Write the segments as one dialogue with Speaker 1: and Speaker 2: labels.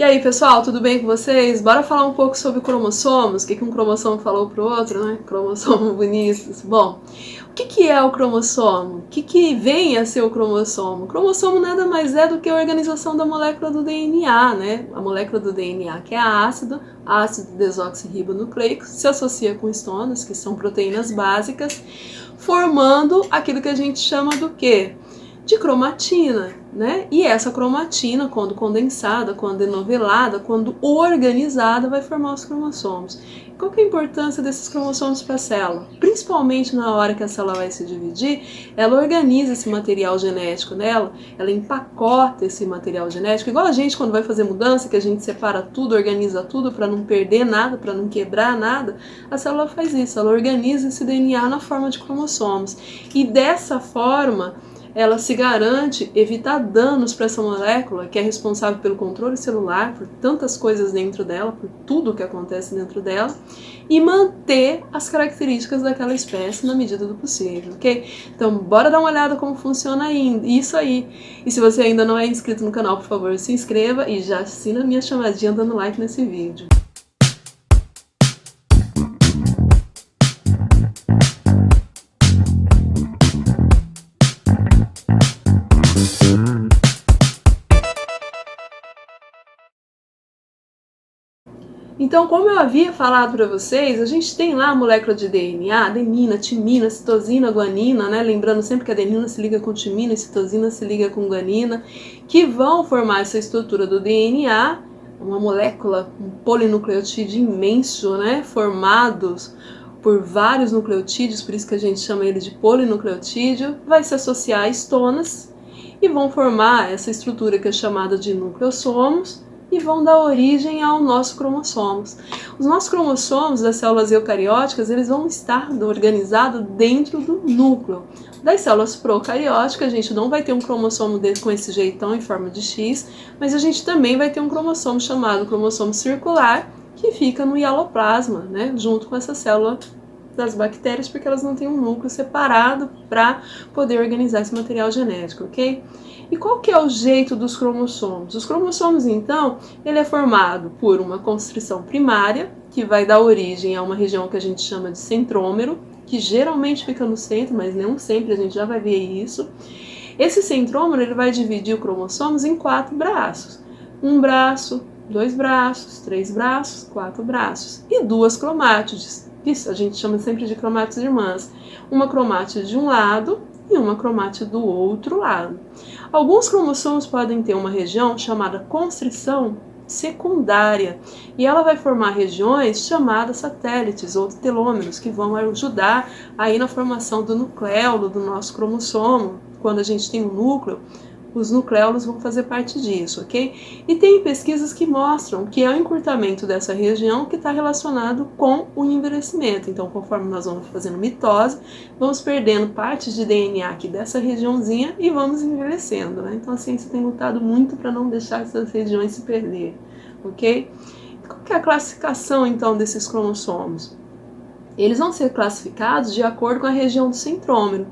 Speaker 1: E aí, pessoal, tudo bem com vocês? Bora falar um pouco sobre cromossomos, o que um cromossomo falou pro outro, né? Cromossomo bonitos. Bom, o que é o cromossomo? O que vem a ser o cromossomo? O cromossomo nada mais é do que a organização da molécula do DNA, né? A molécula do DNA, que é ácido desoxirribonucleico, se associa com estonas, que são proteínas básicas, formando aquilo que a gente chama do quê? De cromatina, né? E essa cromatina, quando condensada, quando enovelada, quando organizada, vai formar os cromossomos. Qual que é a importância desses cromossomos para a célula? Principalmente na hora que a célula vai se dividir, ela organiza esse material genético dela, ela empacota esse material genético, igual a gente quando vai fazer mudança, que a gente separa tudo, organiza tudo para não perder nada, para não quebrar nada, a célula faz isso, ela organiza esse DNA na forma de cromossomos. E dessa forma, ela se garante evitar danos para essa molécula, que é responsável pelo controle celular, por tantas coisas dentro dela, por tudo que acontece dentro dela, e manter as características daquela espécie na medida do possível, ok? Então, bora dar uma olhada como funciona isso aí. E se você ainda não é inscrito no canal, por favor, se inscreva e já assina a minha chamadinha dando like nesse vídeo. Então, como eu havia falado para vocês, a gente tem lá a molécula de DNA, adenina, timina, citosina, guanina, né? Lembrando sempre que a adenina se liga com timina e citosina se liga com guanina, que vão formar essa estrutura do DNA, uma molécula, um polinucleotídeo imenso, né? Formados por vários nucleotídeos, por isso que a gente chama ele de polinucleotídeo, vai se associar a estonas e vão formar essa estrutura que é chamada de nucleossomos, e vão dar origem aos nossos cromossomos. Os nossos cromossomos das células eucarióticas, eles vão estar organizados dentro do núcleo. Das células procarióticas, a gente não vai ter um cromossomo com esse jeitão em forma de X, mas a gente também vai ter um cromossomo chamado cromossomo circular, que fica no hialoplasma, né, junto com essa célula das bactérias, porque elas não têm um núcleo separado para poder organizar esse material genético, ok? E qual que é o jeito dos cromossomos? Os cromossomos, então, ele é formado por uma constrição primária, que vai dar origem a uma região que a gente chama de centrômero, que geralmente fica no centro, mas não sempre, a gente já vai ver isso. Esse centrômero, ele vai dividir os cromossomos em 4 braços. Um braço, 2 braços, 3 braços, 4 braços. E 2 cromátides. Isso a gente chama sempre de cromátides irmãs. Uma cromátide de um lado e uma cromátide do outro lado. Alguns cromossomos podem ter uma região chamada constrição secundária e ela vai formar regiões chamadas satélites ou telômeros, que vão ajudar aí na formação do nucleolo do nosso cromossomo. Quando a gente tem um núcleo, os nucleolos vão fazer parte disso, ok? E tem pesquisas que mostram que é o encurtamento dessa região que está relacionado com o envelhecimento. Então, conforme nós vamos fazendo mitose, vamos perdendo partes de DNA aqui dessa regiãozinha e vamos envelhecendo, né? Então, a ciência tem lutado muito para não deixar essas regiões se perder, ok? Qual que é a classificação, então, desses cromossomos? Eles vão ser classificados de acordo com a região do centrômero.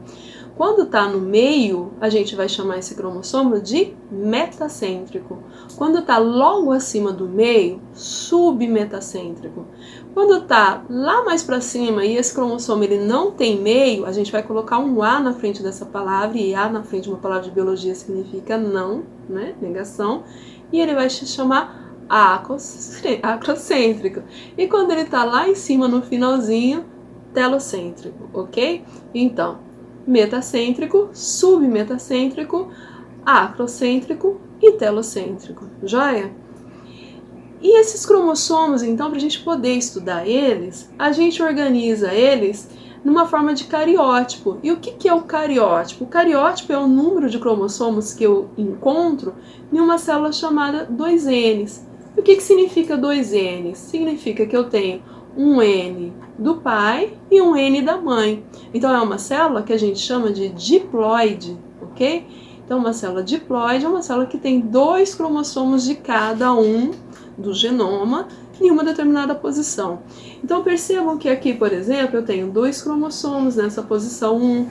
Speaker 1: Quando está no meio, a gente vai chamar esse cromossomo de metacêntrico. Quando está logo acima do meio, submetacêntrico. Quando está lá mais para cima e esse cromossomo ele não tem meio, a gente vai colocar um A na frente dessa palavra, e A na frente de uma palavra de biologia significa não, né? Negação, e ele vai se chamar acrocêntrico. E quando ele está lá em cima no finalzinho, telocêntrico, ok? Então, metacêntrico, submetacêntrico, acrocêntrico e telocêntrico, joia? E esses cromossomos, então, para a gente poder estudar eles, a gente organiza eles numa forma de cariótipo. E o que é o cariótipo? O cariótipo é o número de cromossomos que eu encontro em uma célula chamada 2Ns. E o que significa 2Ns? Significa que eu tenho um N do pai e um N da mãe. Então, é uma célula que a gente chama de diploide, ok? Então, uma célula diploide é uma célula que tem 2 cromossomos de cada um do genoma em uma determinada posição. Então, percebam que aqui, por exemplo, eu tenho 2 cromossomos nessa posição 1,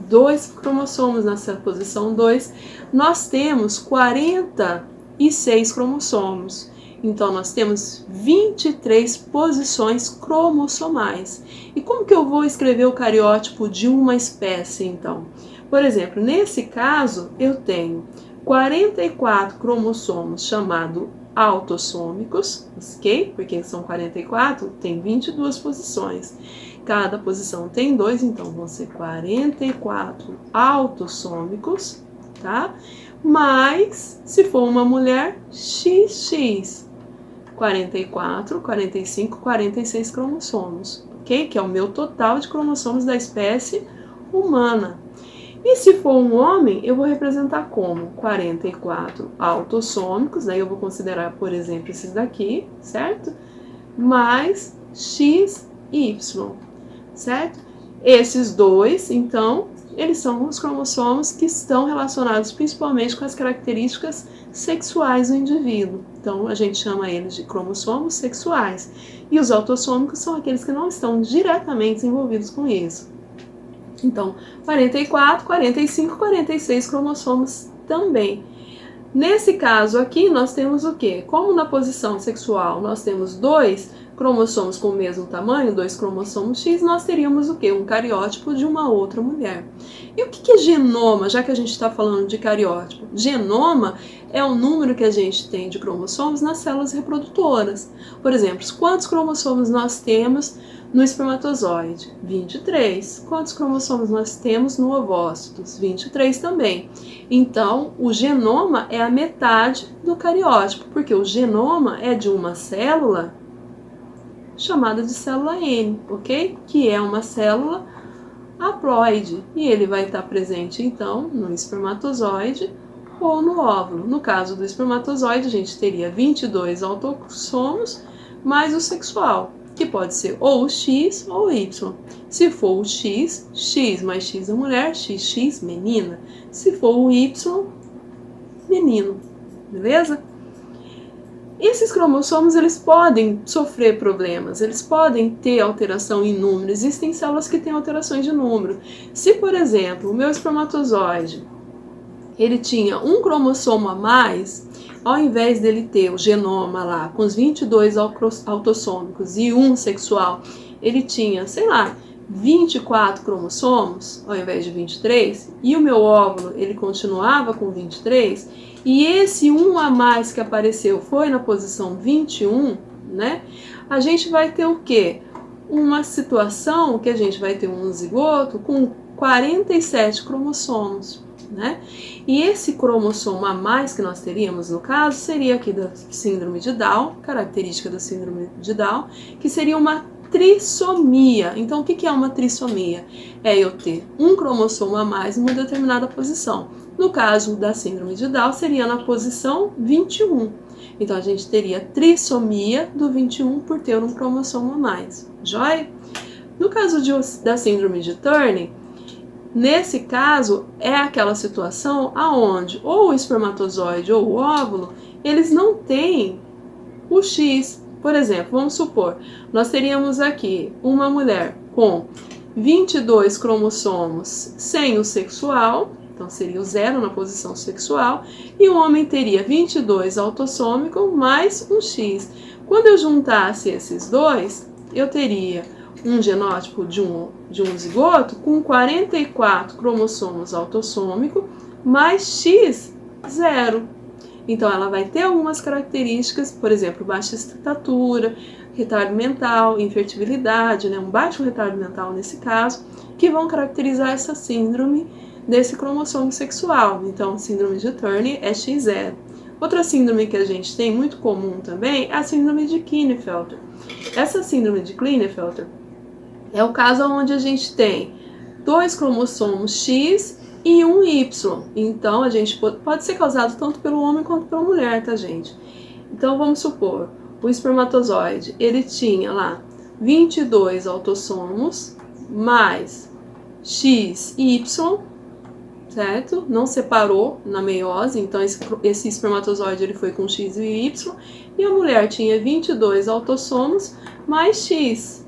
Speaker 1: 2 cromossomos nessa posição 2. Nós temos 46 cromossomos. Então, nós temos 23 posições cromossomais. E como que eu vou escrever o cariótipo de uma espécie, então? Por exemplo, nesse caso, eu tenho 44 cromossomos chamados autossômicos, ok? Porque são 44, tem 22 posições. Cada posição tem 2, então vão ser 44 autossômicos, tá? Mas, se for uma mulher, XX. 44, 45, 46 cromossomos, ok? Que é o meu total de cromossomos da espécie humana. E se for um homem, eu vou representar como 44 autossômicos, daí eu vou considerar, por exemplo, esses daqui, certo? Mais XY, certo? Esses dois, então, eles são os cromossomos que estão relacionados principalmente com as características sexuais do indivíduo. Então, a gente chama eles de cromossomos sexuais. E os autossômicos são aqueles que não estão diretamente envolvidos com isso. Então, 44, 45, 46 cromossomos também. Nesse caso aqui, nós temos o quê? Como na posição sexual nós temos 2 cromossomos com o mesmo tamanho, 2 cromossomos X, nós teríamos o quê? Um cariótipo de uma outra mulher. E o que é genoma, já que a gente está falando de cariótipo? Genoma é o número que a gente tem de cromossomos nas células reprodutoras. Por exemplo, quantos cromossomos nós temos no espermatozoide? 23. Quantos cromossomos nós temos no ovócito? 23 também. Então, o genoma é a metade do cariótipo, porque o genoma é de uma célula chamada de célula N, ok? Que é uma célula haploide. E ele vai estar presente, então, no espermatozoide ou no óvulo. No caso do espermatozoide, a gente teria 22 autossomos mais o sexual, que pode ser ou o X ou o Y. Se for o X, X mais X é mulher, XX menina. Se for o Y, menino. Beleza? Esses cromossomos, eles podem sofrer problemas, eles podem ter alteração em número. Existem células que têm alterações de número. Se, por exemplo, o meu espermatozoide, ele tinha um cromossomo a mais, ao invés dele ter o genoma lá com os 22 autossômicos e um sexual, ele tinha, sei lá, 24 cromossomos ao invés de 23, e o meu óvulo ele continuava com 23, e esse um a mais que apareceu foi na posição 21, né? A gente vai ter o quê? Uma situação que a gente vai ter um zigoto com 47 cromossomos, né? E esse cromossomo a mais que nós teríamos, no caso, seria aqui da síndrome de Down, característica da síndrome de Down, que seria uma trissomia. Então, o que é uma trissomia? É eu ter um cromossomo a mais em uma determinada posição. No caso da síndrome de Down, seria na posição 21. Então, a gente teria trissomia do 21 por ter um cromossomo a mais. Joia? No caso da síndrome de Turner, nesse caso, é aquela situação aonde ou o espermatozoide ou o óvulo, eles não têm o X. Por exemplo, vamos supor, nós teríamos aqui uma mulher com 22 cromossomos sem o sexual, então seria o 0 na posição sexual, e o homem teria 22 autossômico mais um X. Quando eu juntasse esses dois, eu teria um genótipo de um zigoto com 44 cromossomos autossômico mais X, 0. Então, ela vai ter algumas características, por exemplo, baixa estatura, retardo mental, infertilidade, né, um baixo retardo mental nesse caso, que vão caracterizar essa síndrome desse cromossomo sexual. Então, síndrome de Turner é X0. Outra síndrome que a gente tem muito comum também é a síndrome de Klinefelter. Essa síndrome de Klinefelter é o caso onde a gente tem 2 cromossomos X e um Y. Então, a gente pode ser causado tanto pelo homem quanto pela mulher, tá, gente? Então, vamos supor, o espermatozoide, ele tinha lá 22 autossomos mais X e Y, certo? Não separou na meiose, então esse espermatozoide ele foi com X e Y, e a mulher tinha 22 autossomos mais X.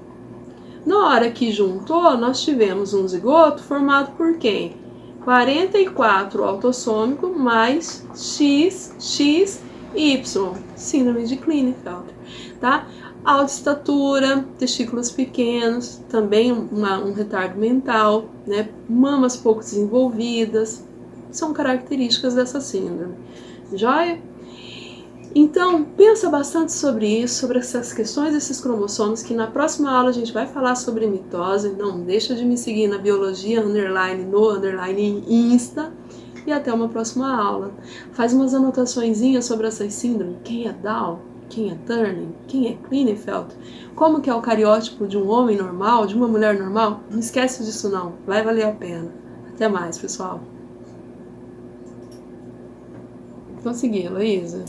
Speaker 1: Na hora que juntou, nós tivemos um zigoto formado por quem? 44 autossômico mais X, X Y, síndrome de Klinefelter, tá? Alta estatura, testículos pequenos, também um retardo mental, né? Mamas pouco desenvolvidas, são características dessa síndrome. Joia? Então, pensa bastante sobre isso, sobre essas questões desses cromossomos, que na próxima aula a gente vai falar sobre mitose. Não deixa de me seguir na biologia, underline, no underline Insta. E até uma próxima aula. Faz umas anotaçõezinhas sobre essas síndromes. Quem é Down? Quem é Turner? Quem é Klinefelter? Como que é o cariótipo de um homem normal, de uma mulher normal? Não esquece disso não, vai valer a pena. Até mais, pessoal. Consegui, Heloísa.